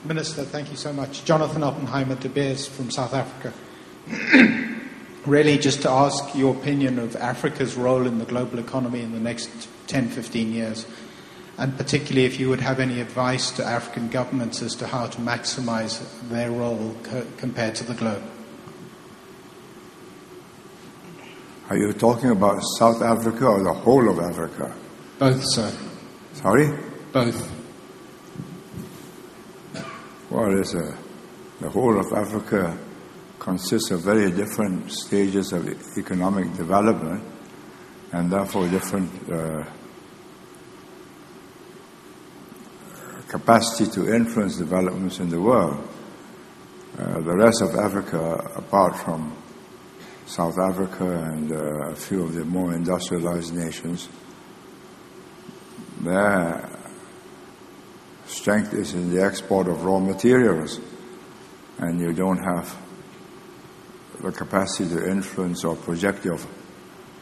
Minister, thank you so much. Jonathan Oppenheimer de Beers from South Africa. Really just to ask your opinion of Africa's role in the global economy in the next 10, 15 years, and particularly if you would have any advice to African governments as to how to maximize their role compared to the globe. Are you talking about South Africa or the whole of Africa? Both, sir. Sorry? Both. Well, the whole of Africa consists of very different stages of economic development and therefore different capacity to influence developments in the world. The rest of Africa, apart from South Africa and a few of the more industrialized nations, their strength is in the export of raw materials, and you don't have the capacity to influence or project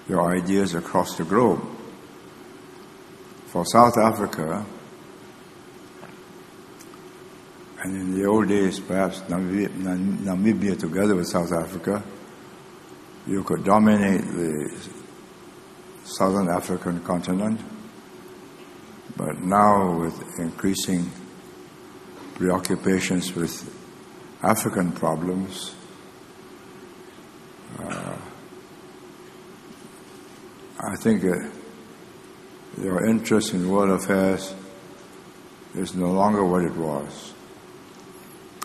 your ideas across the globe. For South Africa, and in the old days perhaps Namibia together with South Africa, you could dominate the southern African continent. But now, with increasing preoccupations with African problems, I think your interest in world affairs is no longer what it was.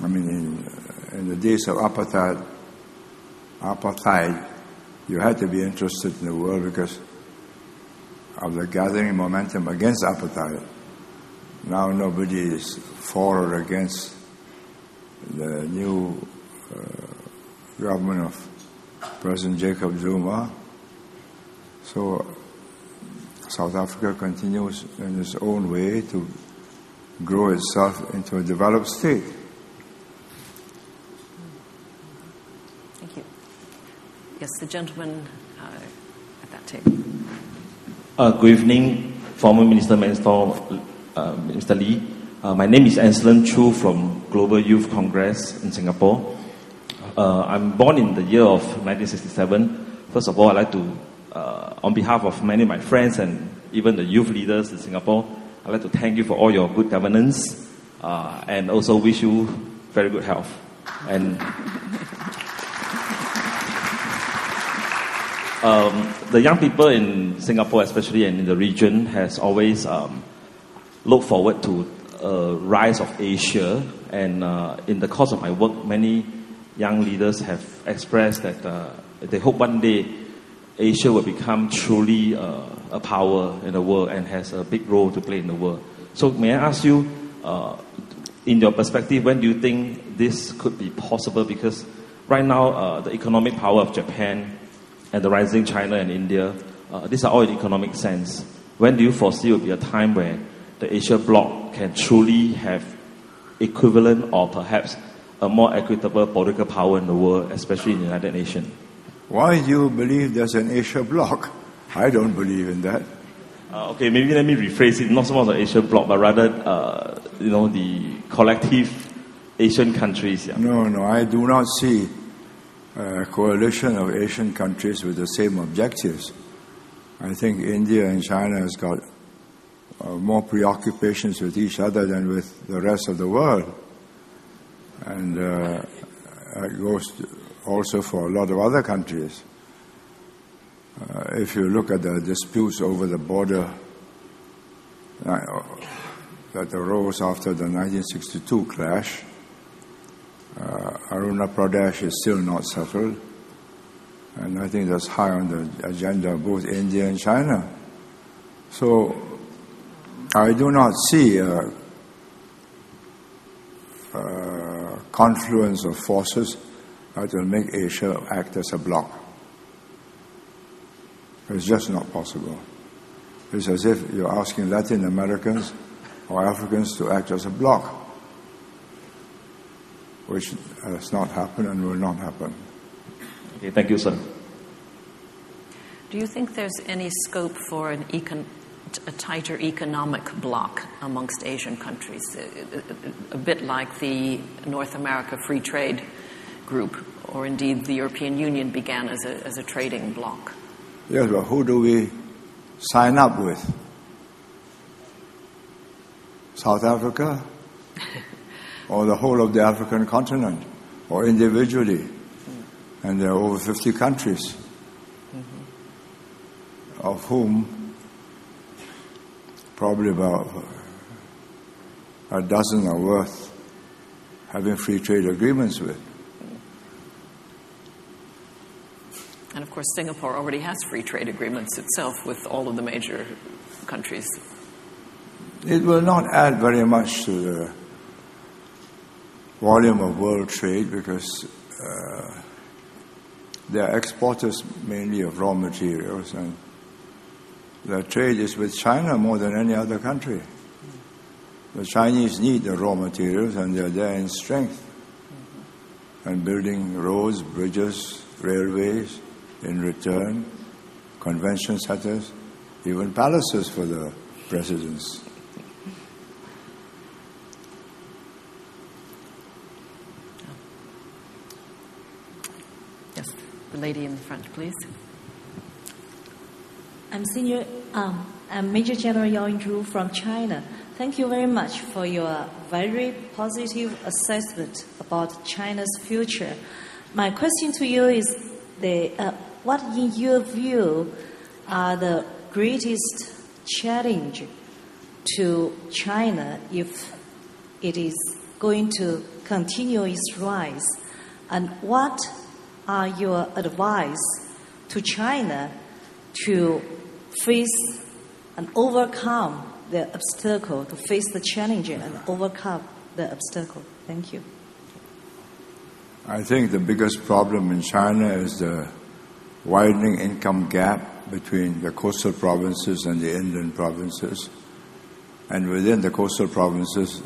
I mean, in the days of apartheid, you had to be interested in the world because of the gathering momentum against apartheid. Now nobody is for or against the new government of President Jacob Zuma. So South Africa continues in its own way to grow itself into a developed state. Thank you. Yes, the gentleman at that table. Good evening, former Minister Mr. Lee. My name is Anselm Chu from Global Youth Congress in Singapore. I'm born in the year of 1967. First of all, I'd like to, on behalf of many of my friends and even the youth leaders in Singapore, I'd like to thank you for all your good governance and also wish you very good health. And the young people in Singapore, especially and in the region, has always looked forward to a rise of Asia. And in the course of my work, many young leaders have expressed that they hope one day Asia will become truly a power in the world and has a big role to play in the world. So may I ask you, in your perspective, when do you think this could be possible? Because right now, the economic power of Japan and the rising China and India, these are all in economic sense. When do you foresee will be a time where the Asia bloc can truly have equivalent or perhaps a more equitable political power in the world, especially in the United Nations? Why do you believe there's an Asia bloc? I don't believe in that. Okay, maybe let me rephrase it. Not so much the Asia bloc, but rather, the collective Asian countries. Yeah. No, I do not see a coalition of Asian countries with the same objectives. I think India and China has got more preoccupations with each other than with the rest of the world. And it goes also for a lot of other countries. If you look at the disputes over the border that arose after the 1962 clash, Arunachal Pradesh is still not settled. And I think that's high on the agenda of both India and China. So I do not see a confluence of forces that will make Asia act as a bloc. It's just not possible. It's as if you're asking Latin Americans or Africans to act as a bloc, which has not happened and will not happen. Okay, thank you, sir. Do you think there's any scope for an a tighter economic bloc amongst Asian countries, a bit like the North America Free Trade Group, or indeed the European Union began as a trading bloc. Yes, but who do we sign up with? South Africa? Or the whole of the African continent? Or individually? And there are over 50 countries, of whom probably about a dozen are worth having free trade agreements with. And of course, Singapore already has free trade agreements itself with all of the major countries. It will not add very much to the volume of world trade because they are exporters mainly of raw materials, and the trade is with China more than any other country. The Chinese need the raw materials, and they're there in strength and building roads, bridges, railways in return, convention centers, even palaces for the presidents. Yes, the lady in the front, please. I'm Major General Yao Yingzhu from China. Thank you very much for your very positive assessment about China's future. My question to you is, what in your view are the greatest challenge to China if it is going to continue its rise? And what are your advice to China to face and overcome the obstacle, to face the challenge and overcome the obstacle? Thank you. I think the biggest problem in China is the widening income gap between the coastal provinces and the inland provinces. And within the coastal provinces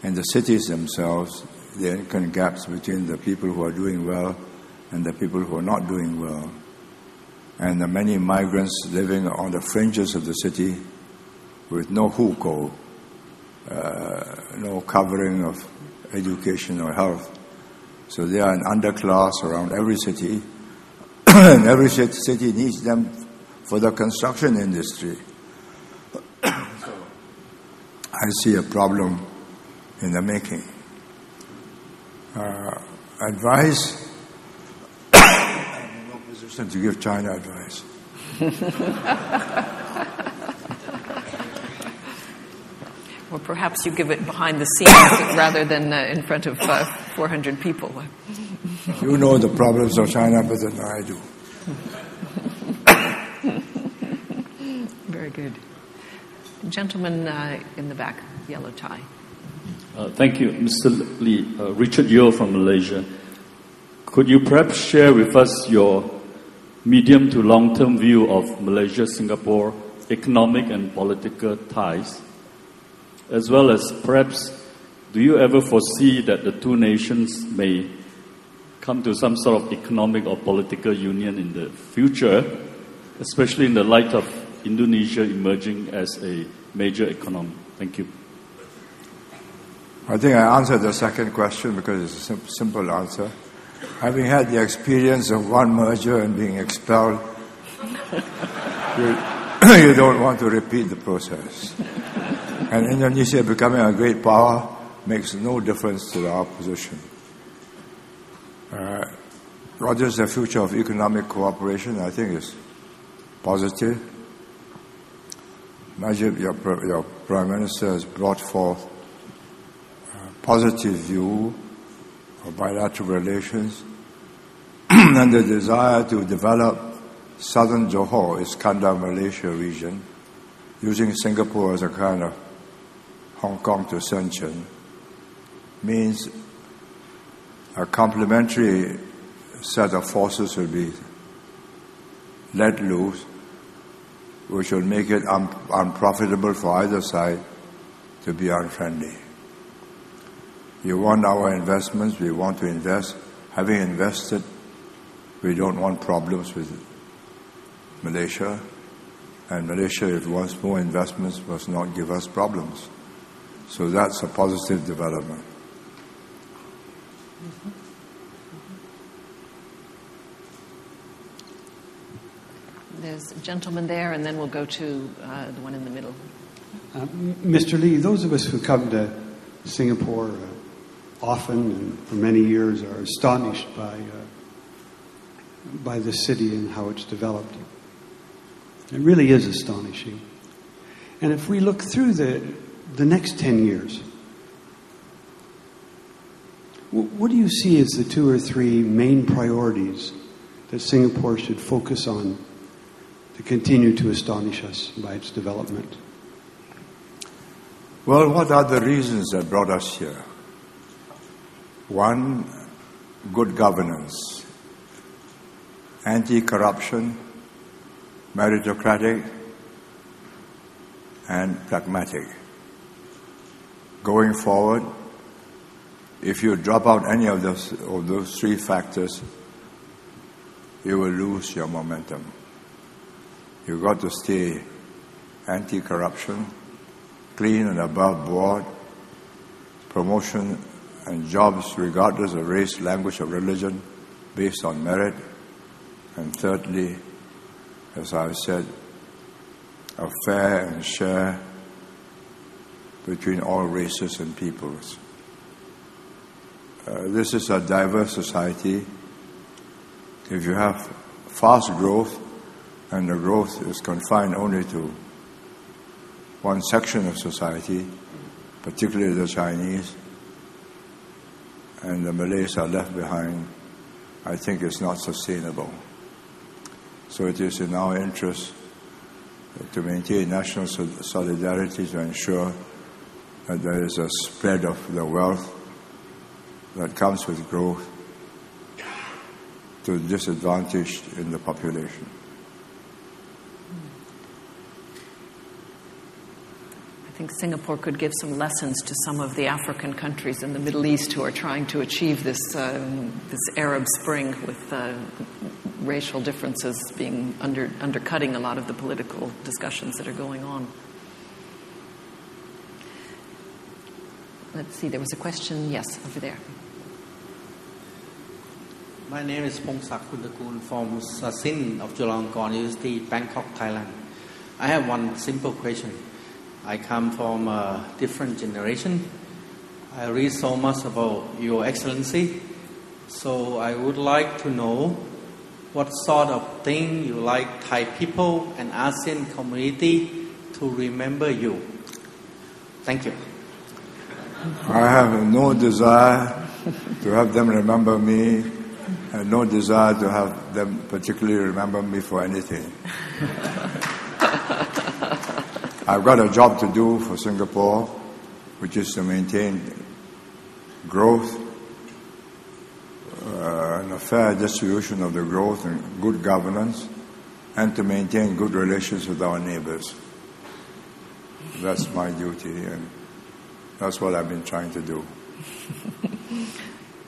and the cities themselves, the income gaps between the people who are doing well and the people who are not doing well. And the many migrants living on the fringes of the city with no hukou, no covering of education or health. So they are an underclass around every city, and every city needs them for the construction industry. So I see a problem in the making. Advice? I'm in no position to give China advice. Or perhaps you give it behind the scenes rather than in front of 400 people. You know the problems of China better than I do. Very good. Gentleman in the back, yellow tie. Thank you, Mr. Lee. Richard Yeo from Malaysia. Could you perhaps share with us your medium to long-term view of Malaysia-Singapore economic and political ties? As well as perhaps, do you ever foresee that the two nations may come to some sort of economic or political union in the future, especially in the light of Indonesia emerging as a major economy? Thank you. I think I answered the second question because it's a simple answer. Having had the experience of one merger and being expelled, you don't want to repeat the process. And Indonesia becoming a great power makes no difference to our position. What is the future of economic cooperation? I think it's positive. Najib, your Prime Minister, has brought forth a positive view of bilateral relations and the desire to develop southern Johor, Iskandar Malaysia region, using Singapore as a kind of Hong Kong to Shenzhen, means a complementary set of forces will be let loose, which will make it unprofitable for either side to be unfriendly. You want our investments, we want to invest. Having invested, we don't want problems with Malaysia. And Malaysia, if it wants more investments, must not give us problems. So that's a positive development. There's a gentleman there, and then we'll go to the one in the middle. Mr. Lee, those of us who come to Singapore often and for many years are astonished by the city and how it's developed. It really is astonishing. And if we look through the next 10 years, what do you see as the 2 or 3 main priorities that Singapore should focus on to continue to astonish us by its development? Well, what are the reasons that brought us here? One, good governance, anti-corruption, meritocratic, and pragmatic. Going forward, if you drop out any of those 3 factors, you will lose your momentum. You've got to stay anti-corruption, clean and above board, promotion and jobs regardless of race, language, or religion, based on merit. And thirdly, as I've said, a fair and share between all races and peoples. This is a diverse society. If you have fast growth, and the growth is confined only to one section of society, particularly the Chinese, and the Malays are left behind, I think it's not sustainable. So it is in our interest to maintain national solidarity to ensure that there is a spread of the wealth that comes with growth to the disadvantaged in the population. I think Singapore could give some lessons to some of the African countries in the Middle East who are trying to achieve this Arab Spring with racial differences being undercutting a lot of the political discussions that are going on. Let's see, there was a question, yes, over there. My name is Pongsak Kundakul from Sasin of Chulalongkorn University, Bangkok, Thailand. I have one simple question. I come from a different generation. I read so much about Your Excellency, so I would like to know what sort of thing you like Thai people and ASEAN community to remember you. Thank you. I have no desire to have them remember me, and no desire to have them particularly remember me for anything. I've got a job to do for Singapore, which is to maintain growth, and a fair distribution of the growth and good governance, and to maintain good relations with our neighbors. That's my duty, and that's what I've been trying to do.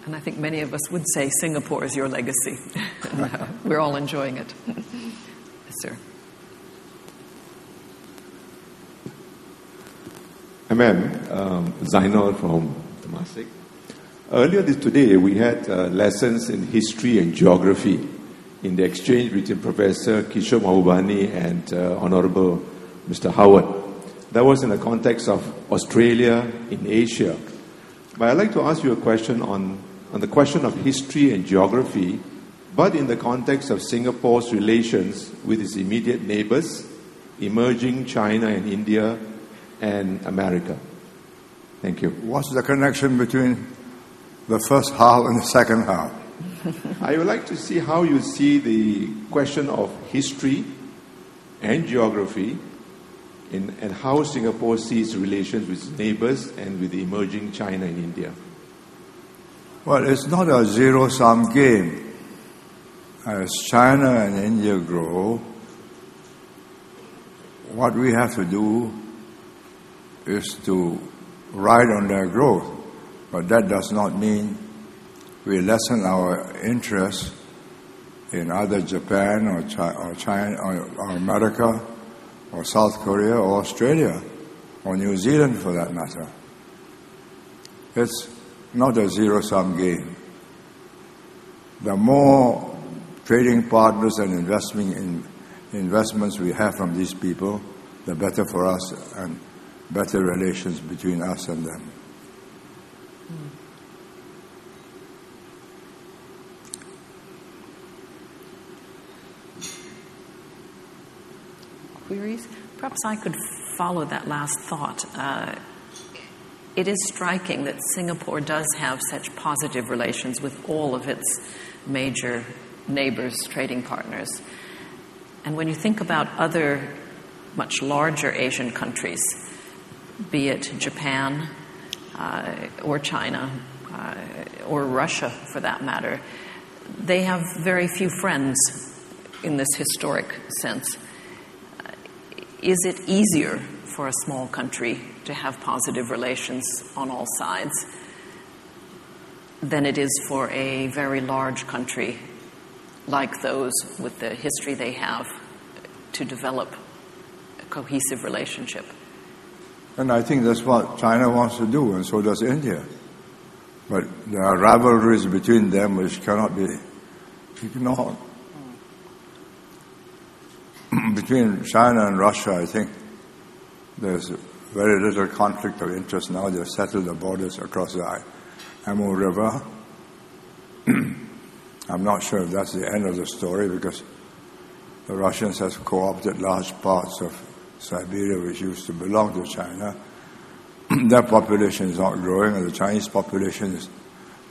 And I think many of us would say Singapore is your legacy. We're all enjoying it. Yes, sir. Ma'am, Zainal from Temasek. Earlier today, we had lessons in history and geography in the exchange between Professor Kishore Mahbubani and Honorable Mr. Howard. That was in the context of Australia in Asia. But I'd like to ask you a question on the question of history and geography, but in the context of Singapore's relations with its immediate neighbors, emerging China and India, and America. Thank you. What's the connection between the first half and the second half? I would like to see how you see the question of history and geography and how Singapore sees relations with its neighbors and with the emerging China and India. Well, it's not a zero-sum game. As China and India grow, what we have to do is to ride on their growth. But that does not mean we lessen our interest in either Japan or China or America or South Korea, or Australia, or New Zealand for that matter. It's not a zero-sum game. The more trading partners and investments we have from these people, the better for us and better relations between us and them. Queries? Perhaps I could follow that last thought. It is striking that Singapore does have such positive relations with all of its major neighbors, trading partners. And when you think about other much larger Asian countries, be it Japan or China or Russia for that matter, they have very few friends in this historic sense. Is it easier for a small country to have positive relations on all sides than it is for a very large country like those with the history they have to develop a cohesive relationship? And I think that's what China wants to do, and so does India. But there are rivalries between them which cannot be ignored. Between China and Russia, I think there's very little conflict of interest now. They've settled the borders across the Amur River. I'm not sure if that's the end of the story, because the Russians have co-opted large parts of Siberia, which used to belong to China. Their population is not growing, and the Chinese population is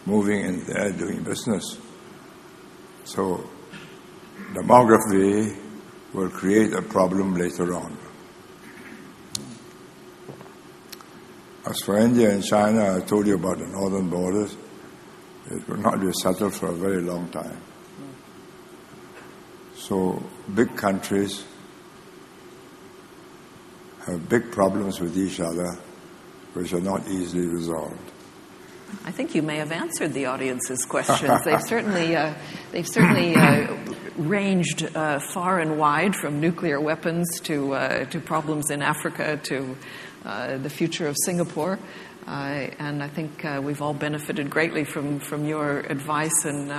moving in there doing business. So demography will create a problem later on. As for India and China, I told you about the northern borders. It will not be settled for a very long time. So big countries have big problems with each other, which are not easily resolved. I think you may have answered the audience's questions. They've certainly ranged far and wide, from nuclear weapons to problems in Africa to the future of Singapore. And I think we've all benefited greatly from your advice and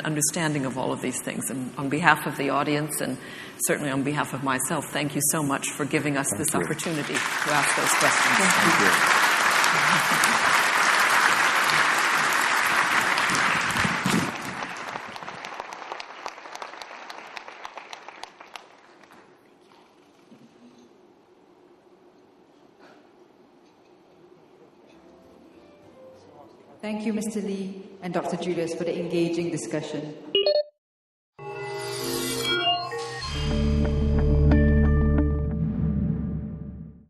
understanding of all of these things. And on behalf of the audience, and certainly on behalf of myself, thank you so much for giving us this opportunity to ask those questions. Thank you. Thank you, Mr. Lee and Dr. Julius, for the engaging discussion.